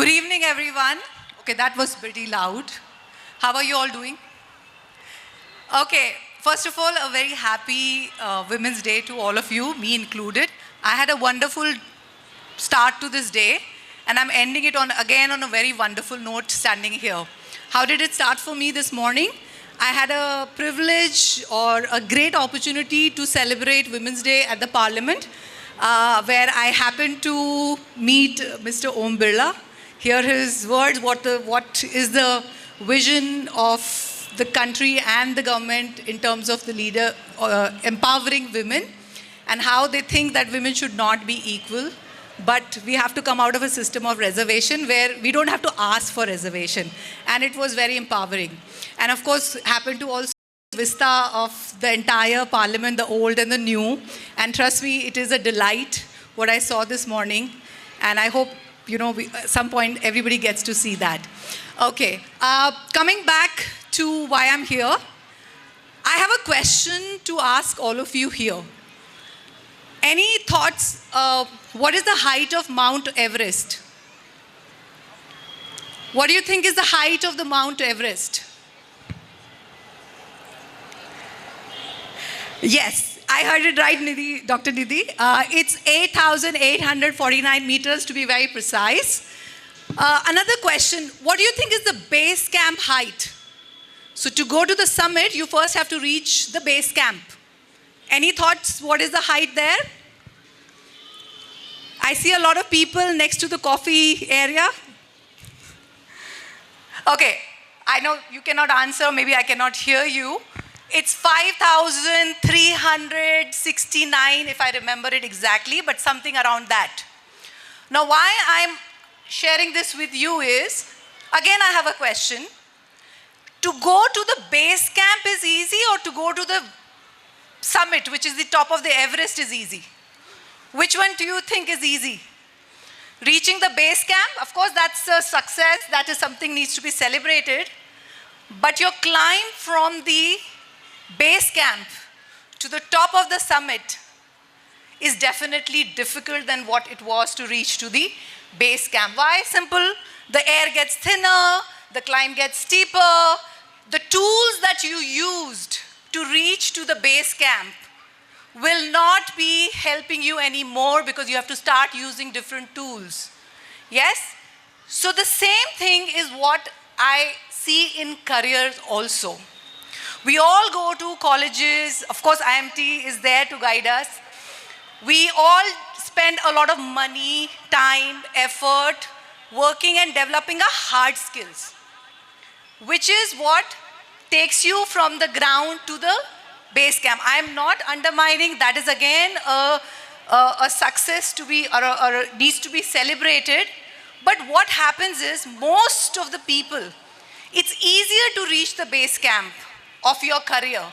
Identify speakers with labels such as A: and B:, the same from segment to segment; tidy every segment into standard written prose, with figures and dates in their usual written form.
A: Good evening, everyone. Okay, that was pretty loud. How are you all doing? Okay, first of all, a very happy Women's Day to all of you, me included. I had a wonderful start to this day, and I'm ending it again on a very wonderful note standing here. How did it start for me this morning? I had a privilege or a great opportunity to celebrate Women's Day at the Parliament, where I happened to meet Mr. Om Birla, hear his words, what is the vision of the country and the government in terms of the leader empowering women, and how they think that women should not be equal, but we have to come out of a system of reservation where we don't have to ask for reservation. And it was very empowering. And of course, happened to also vista of the entire Parliament, the old and the new. And trust me, it is a delight what I saw this morning. And I hope, at some point everybody gets to see that. Okay, coming back to why I'm here, I have a question to ask all of you here. Any thoughts? What is the height of Mount Everest? What do you think is the height of the Mount Everest? Yes, I heard it right, Nidhi, Dr. Nidhi. It's 8,849 meters to be very precise. Another question, what do you think is the base camp height? So to go to the summit, you first have to reach the base camp. Any thoughts? What is the height there? I see a lot of people next to the coffee area. Okay, I know you cannot answer, maybe I cannot hear you. It's 5,369, if I remember it exactly, but something around that. Now, why I'm sharing this with you is, again, I have a question. To go to the base camp is easy, or to go to the summit, which is the top of the Everest, is easy? Which one do you think is easy? Reaching the base camp, of course, that's a success. That is something needs to be celebrated. But your climb from the base camp to the top of the summit is definitely difficult than what it was to reach to the base camp. Why? Simple. The air gets thinner, the climb gets steeper. The tools that you used to reach to the base camp will not be helping you anymore because you have to start using different tools. Yes? So the same thing is what I see in careers also. We all go to colleges. Of course, IMT is there to guide us. We all spend a lot of money, time, effort, working and developing our hard skills, which is what takes you from the ground to the base camp. I am not undermining. That is again a success to be, or needs to be celebrated. But what happens is, most of the people, it's easier to reach the base camp of your career.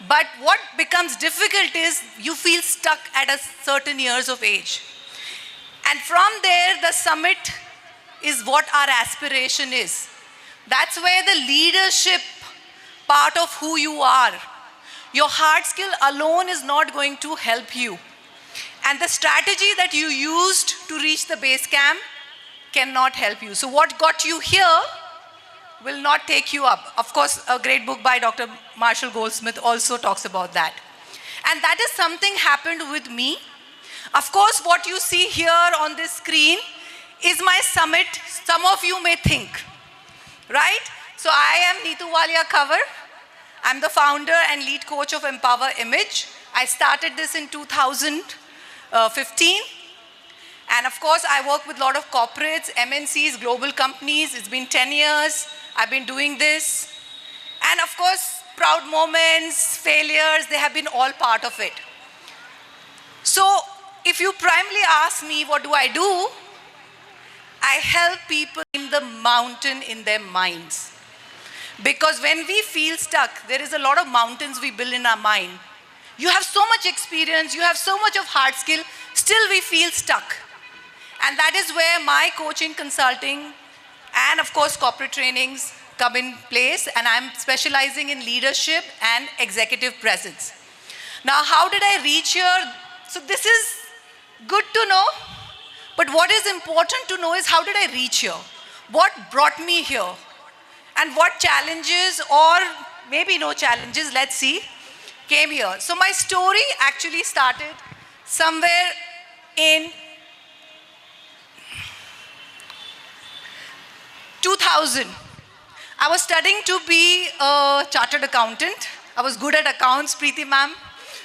A: But what becomes difficult is you feel stuck at a certain years of age. And from there, the summit is what our aspiration is. That's where the leadership part of who you are. Your hard skill alone is not going to help you. And the strategy that you used to reach the base camp cannot help you. So what got you here will not take you up. Of course, a great book by Dr. Marshall Goldsmith also talks about that. And that is something happened with me. Of course, what you see here on this screen is my summit. Some of you may think, right? So I am Nitu Walia Kanwar. I'm the founder and lead coach of Empower Image. I started this in 2015. And of course, I work with a lot of corporates, MNCs, global companies. It's been 10 years. I've been doing this. And of course, proud moments, failures, they have been all part of it. So if you primarily ask me, what do? I help people climb the mountain in their minds. Because when we feel stuck, there is a lot of mountains we build in our mind. You have so much experience, you have so much of hard skill, still we feel stuck. And that is where my coaching, consulting, and of course corporate trainings come in place, and I'm specializing in leadership and executive presence. Now, how did I reach here? So this is good to know, But what is important to know is how did I reach here? What brought me here? And what challenges, or maybe no challenges, let's see, came here. So my story actually started somewhere in 2000. I was studying to be a chartered accountant. I was good at accounts, Preeti ma'am.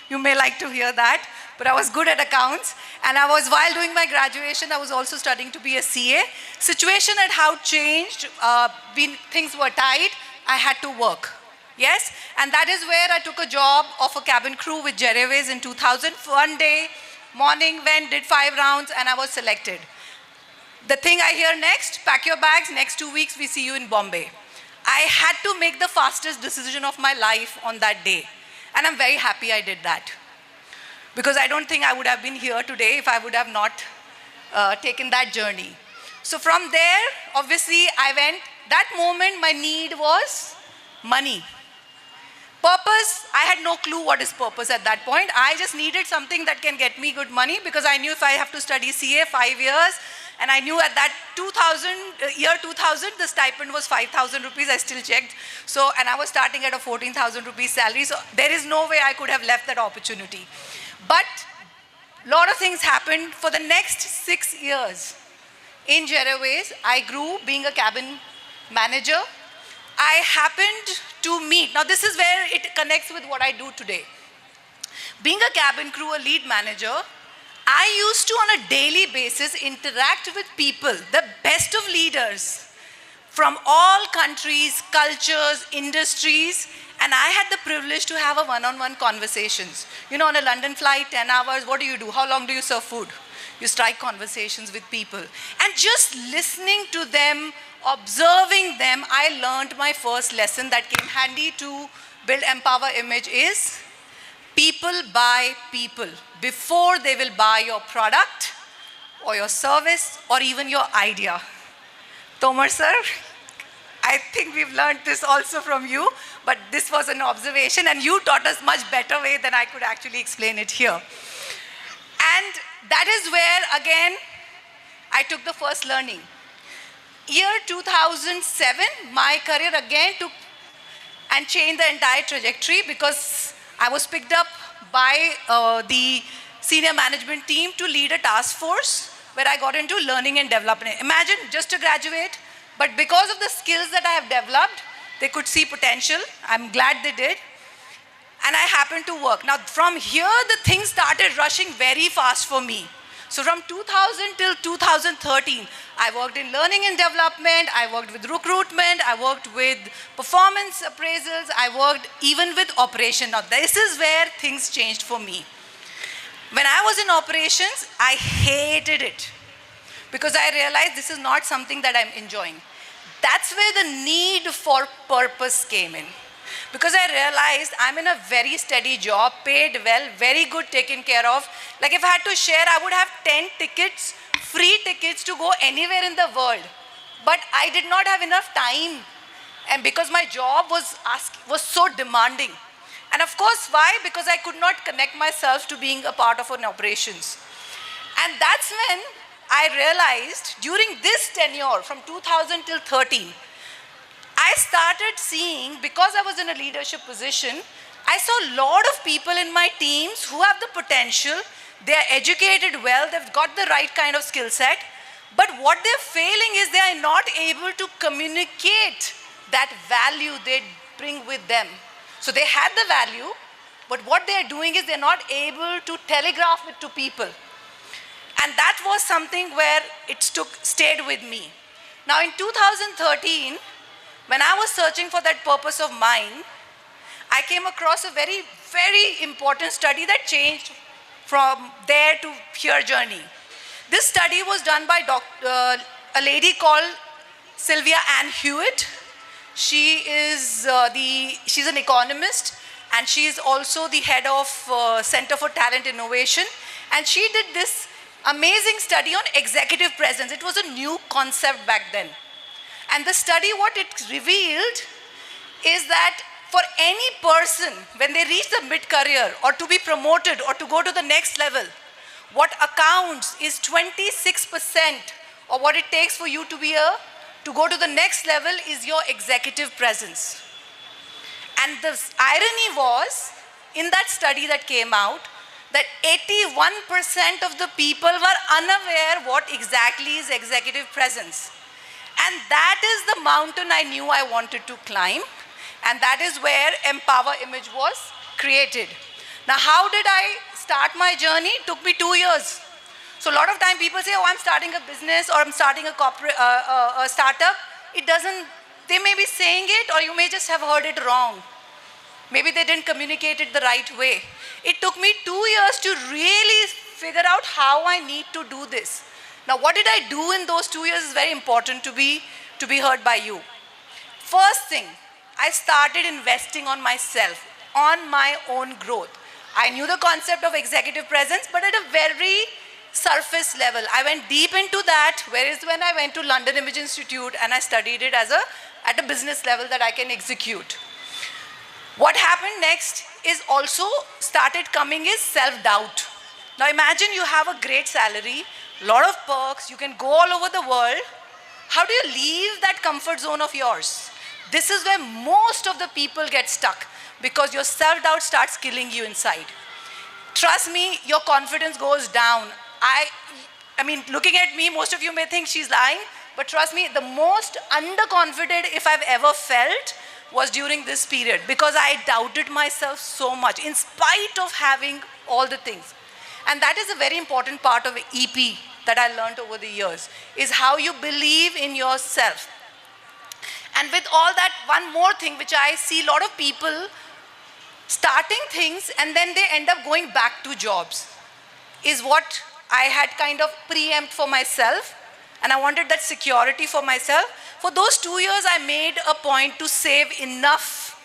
A: You may like to hear that, but I was good at accounts. And while doing my graduation, I was also studying to be a CA. Situation had how changed, things were tight, I had to work. Yes, and that is where I took a job of a cabin crew with Jet Airways in 2000. One day, morning, went, did 5 rounds, and I was selected. The thing I hear next, pack your bags, next 2 weeks we see you in Bombay. I had to make the fastest decision of my life on that day. And I'm very happy I did that. Because I don't think I would have been here today if I would have not taken that journey. So from there, obviously, I went. That moment, my need was money. Purpose, I had no clue what is purpose at that point. I just needed something that can get me good money because I knew if I have to study CA 5 years, and I knew at that year 2000, the stipend was 5,000 rupees, I still checked. So, and I was starting at a 14,000 rupees salary, so there is no way I could have left that opportunity. But a lot of things happened for the next 6 years. In Jet Airways, I grew being a cabin manager. I happened to meet, now this is where it connects with what I do today. Being a cabin crew, a lead manager, I used to on a daily basis interact with people, the best of leaders from all countries, cultures, industries, and I had the privilege to have a one-on-one conversations. You know, on a London flight, 10 hours, what do you do? How long do you serve food? You strike conversations with people. And just listening to them, observing them, I learned my first lesson that came handy to build Empower Image is people buy people before they will buy your product or your service or even your idea. Tomar sir, I think we've learned this also from you, but this was an observation and you taught us much better way than I could actually explain it here. And that is where, again, I took the first learning. Year 2007, my career again took and changed the entire trajectory because I was picked up by the senior management team to lead a task force where I got into learning and development. Imagine just a graduate, but because of the skills that I have developed, they could see potential. I'm glad they did. And I happened to work. Now from here, the things started rushing very fast for me. So from 2000 till 2013, I worked in learning and development, I worked with recruitment, I worked with performance appraisals, I worked even with operation. Now this is where things changed for me. When I was in operations, I hated it because I realized this is not something that I'm enjoying. That's where the need for purpose came in. Because I realized I'm in a very steady job, paid well, very good taken care of. Like if I had to share, I would have 10 tickets, free tickets to go anywhere in the world. But I did not have enough time. And because my job was so demanding. And of course, why? Because I could not connect myself to being a part of an operations. And that's when I realized during this tenure from 2000 till 13, I started seeing, because I was in a leadership position, I saw a lot of people in my teams who have the potential, they are educated well, they've got the right kind of skill set, but what they're failing is they are not able to communicate that value they bring with them. So they had the value, but what they're doing is they're not able to telegraph it to people. And that was something where it stayed with me. Now in 2013, when I was searching for that purpose of mine, I came across a very, very important study that changed from there to here journey. This study was done by a lady called Sylvia Ann Hewitt. She's an economist and she is also the head of Center for Talent Innovation. And she did this amazing study on executive presence. It was a new concept back then. And the study, what it revealed is that for any person, when they reach the mid-career or to be promoted or to go to the next level, what accounts is 26% of what it takes for you to go to the next level is your executive presence. And the irony was, in that study that came out, that 81% of the people were unaware what exactly is executive presence. And that is the mountain I knew I wanted to climb. And that is where Empower Image was created. Now, how did I start my journey? It took me 2 years. So a lot of time people say, oh, I'm starting a business or I'm starting a corporate, a startup. It doesn't, they may be saying it or you may just have heard it wrong. Maybe they didn't communicate it the right way. It took me 2 years to really figure out how I need to do this. Now, what did I do in those 2 years is very important to be heard by you. First thing, I started investing on myself, on my own growth. I knew the concept of executive presence, but at a very surface level. I went deep into that, whereas when I went to London Image Institute and I studied it at a business level that I can execute. What happened next is also started coming is self-doubt. Now imagine you have a great salary, a lot of perks, you can go all over the world. How do you leave that comfort zone of yours? This is where most of the people get stuck because your self-doubt starts killing you inside. Trust me, your confidence goes down. I mean, looking at me, most of you may think she's lying, but trust me, the most underconfident if I've ever felt was during this period because I doubted myself so much in spite of having all the things. And that is a very important part of EP that I learned over the years, is how you believe in yourself. And with all that, one more thing which I see a lot of people starting things and then they end up going back to jobs is what I had kind of preempt for myself, and I wanted that security for myself. For those 2 years, I made a point to save enough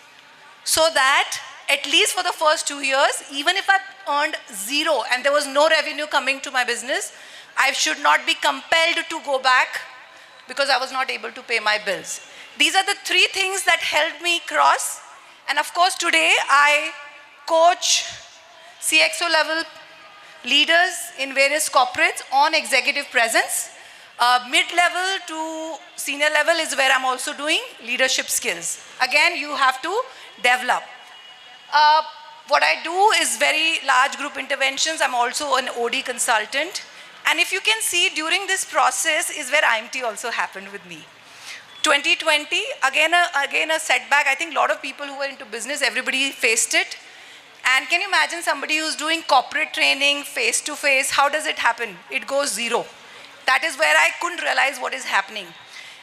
A: so that at least for the first 2 years, even if I earned zero and there was no revenue coming to my business, I should not be compelled to go back because I was not able to pay my bills. These are the 3 things that helped me cross. And of course, today I coach CXO level leaders in various corporates on executive presence. Mid-level to senior level is where I'm also doing leadership skills. Again, you have to develop. What I do is very large group interventions. I'm also an OD consultant. And if you can see, during this process is where IMT also happened with me. 2020, again a setback. I think a lot of people who were into business, everybody faced it. And can you imagine somebody who's doing corporate training face-to-face, how does it happen? It goes zero. That is where I couldn't realize what is happening.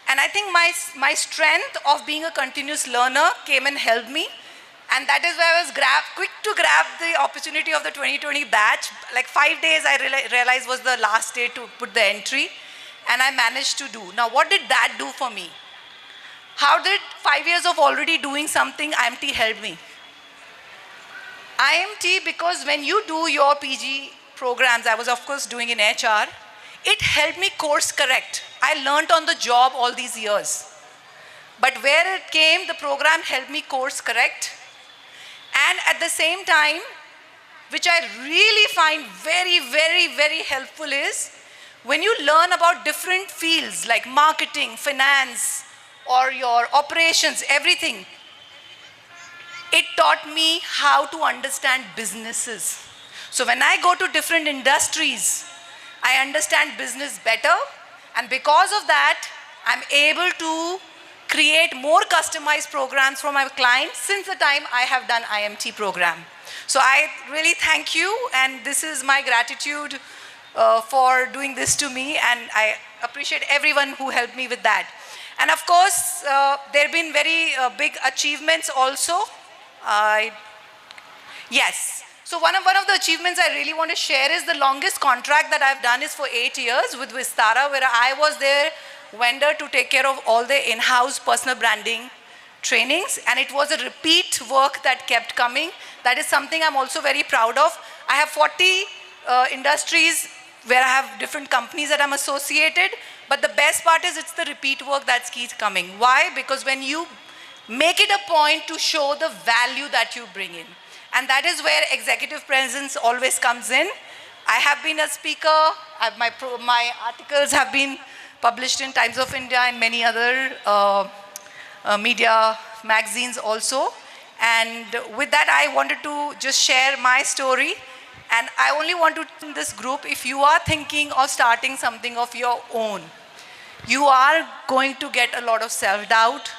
A: And I think my strength of being a continuous learner came and helped me. And that is where I was quick to grab the opportunity of the 2020 batch. Like 5 days I realized was the last day to put the entry. And I managed to do. Now what did that do for me? How did 5 years of already doing something IMT help me? IMT, because when you do your PG programs, I was of course doing in HR, it helped me course correct. I learned on the job all these years. But where it came, the program helped me course correct. And at the same time, which I really find very, very, very helpful is, when you learn about different fields like marketing, finance, or your operations, everything, it taught me how to understand businesses. So when I go to different industries, I understand business better, and because of that, I'm able to create more customized programs for my clients since the time I have done IMT program. So I really thank you, and this is my gratitude for doing this to me, and I appreciate everyone who helped me with that. And of course, there have been very big achievements also. Yes. So one of the achievements I really want to share is the longest contract that I've done is for 8 years with Vistara, where I was their vendor to take care of all the in-house personal branding trainings, and it was a repeat work that kept coming. That is something I'm also very proud of. I have 40 industries where I have different companies that I'm associated, but the best part is it's the repeat work that keeps coming. Why? Because when you make it a point to show the value that you bring in, and that is where executive presence always comes in. I have been a speaker. My articles have been published in Times of India and many other media magazines also. And with that, I wanted to just share my story. And I only want to, in this group, if you are thinking of starting something of your own, you are going to get a lot of self-doubt.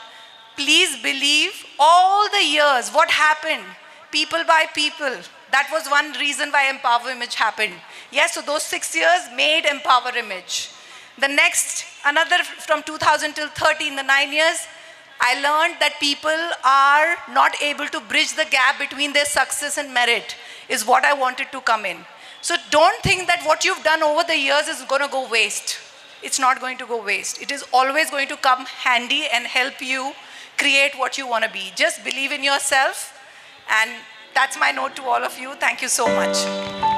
A: Please believe all the years, what happened, people by people. That was one reason why Empower Image happened. Yes, so those 6 years made Empower Image. The next, another from 2000 till 13, the 9 years, I learned that people are not able to bridge the gap between their success and merit is what I wanted to come in. So don't think that what you've done over the years is going to go waste. It's not going to go waste. It is always going to come handy and help you create what you want to be. Just believe in yourself, and that's my note to all of you. Thank you so much.